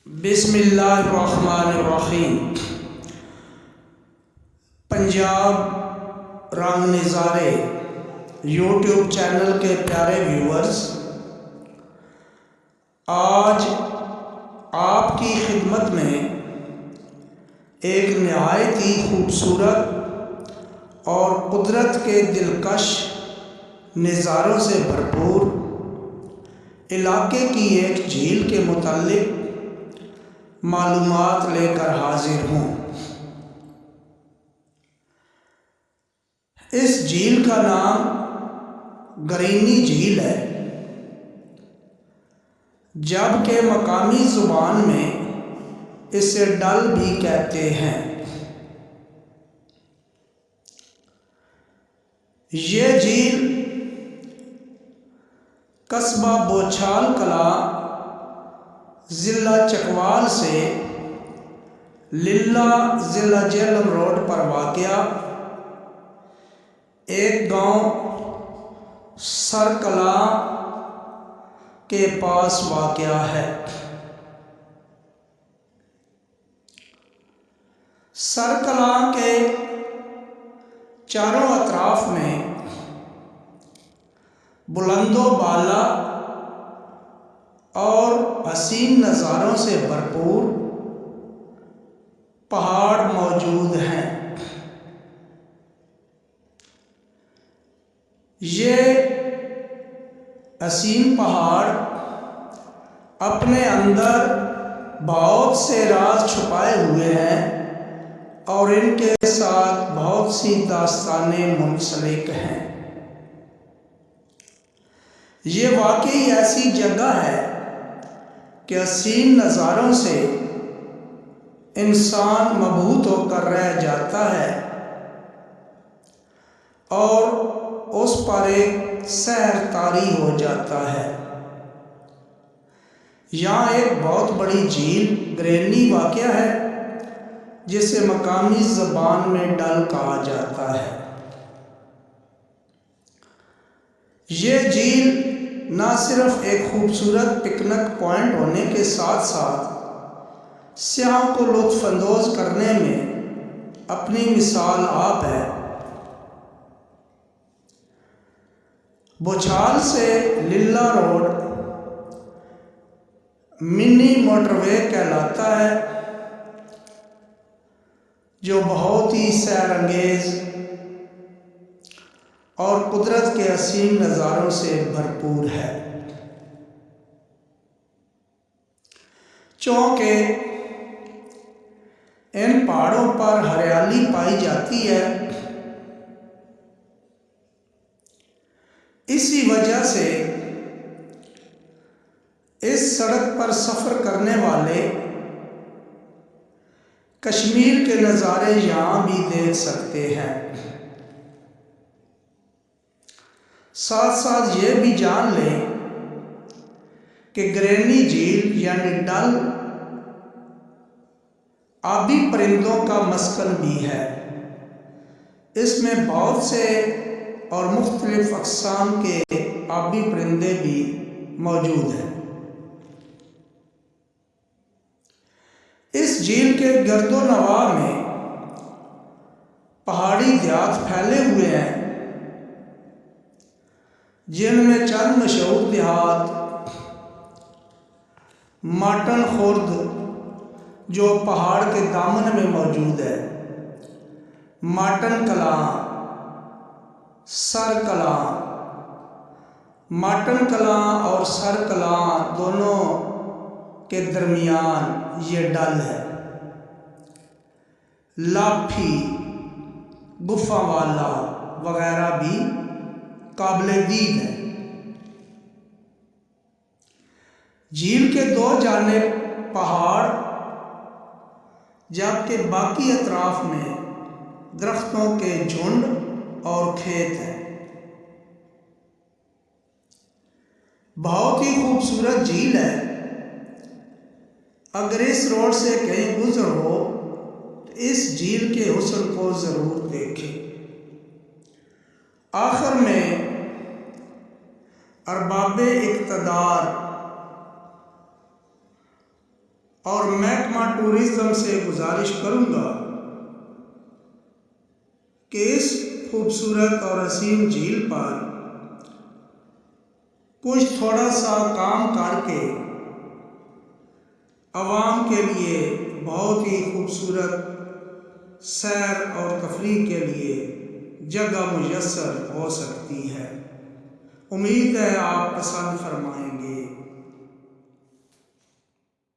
بسم اللہ الرحمن الرحیم۔ پنجاب رنگ نظارے یوٹیوب چینل کے پیارے ویورز، آج آپ کی خدمت میں ایک نہایت ہی خوبصورت اور قدرت کے دلکش نظاروں سے بھرپور علاقے کی ایک جھیل کے متعلق معلومات لے کر حاضر ہوں۔ اس جھیل کا نام گرینی جھیل ہے، جبکہ مقامی زبان میں اسے ڈل بھی کہتے ہیں۔ یہ جھیل قصبہ بوچھال کلاں ضلع چکوال سے للہ ضلع جہلم روڈ پر واقع ایک گاؤں سر کلاں کے پاس واقع ہے۔ سر کلاں کے چاروں اطراف میں بلند و بالا اور حسین نظاروں سے بھرپور پہاڑ موجود ہیں۔ یہ حسین پہاڑ اپنے اندر بہت سے راز چھپائے ہوئے ہیں اور ان کے ساتھ بہت سی داستانیں منسلک ہیں۔ یہ واقعی ایسی جگہ ہے کہ حسین نظاروں سے انسان مبہوت ہو کر رہ جاتا ہے اور اس پر ایک سحر طاری ہو جاتا ہے۔ یہاں ایک بہت بڑی جھیل گرینی واقع ہے، جسے مقامی زبان میں ڈل کہا جاتا ہے۔ یہ جھیل نہ صرف ایک خوبصورت پکنک پوائنٹ ہونے کے ساتھ ساتھ سیاحوں کو لطف اندوز کرنے میں اپنی مثال آپ ہے۔ بوچھال سے للہ روڈ منی موٹر وے کہلاتا ہے، جو بہت ہی سیر انگیز اور قدرت کے حسین نظاروں سے بھرپور ہے۔ چونکہ ان پہاڑوں پر ہریالی پائی جاتی ہے، اسی وجہ سے اس سڑک پر سفر کرنے والے کشمیر کے نظارے یہاں بھی دیکھ سکتے ہیں۔ ساتھ ساتھ یہ بھی جان لیں کہ گرینی جھیل یعنی ڈل آبی پرندوں کا مسکن بھی ہے۔ اس میں بہت سے اور مختلف اقسام کے آبی پرندے بھی موجود ہیں۔ اس جھیل کے گرد و نواح میں پہاڑی دیہات پھیلے ہوئے ہیں، جن میں چند مشہور دیہات ماٹن خورد جو پہاڑ کے دامن میں موجود ہے، ماٹن کلاں، سر کلاں۔ ماٹن کلاں اور سر کلاں دونوں کے درمیان یہ ڈل ہے۔ لاپھی، گفا والا وغیرہ بھی قابل دید ہے۔ جھیل کے دو جانب پہاڑ، جبکہ باقی اطراف میں درختوں کے جھنڈ اور کھیت ہیں۔ بہت ہی خوبصورت جھیل ہے۔ اگر اس روڈ سے کہیں گزر ہو تو اس جھیل کے حسن کو ضرور دیکھیں۔ آخر میں ارباب اقتدار اور محکمہ ٹورزم سے گزارش کروں گا کہ اس خوبصورت اور حسین جھیل پر کچھ تھوڑا سا کام کر کے عوام کے لیے بہت ہی خوبصورت سیر اور تفریح کے لیے جگہ میسر ہو سکتی ہے۔ امید ہے آپ پسند فرمائیں گے۔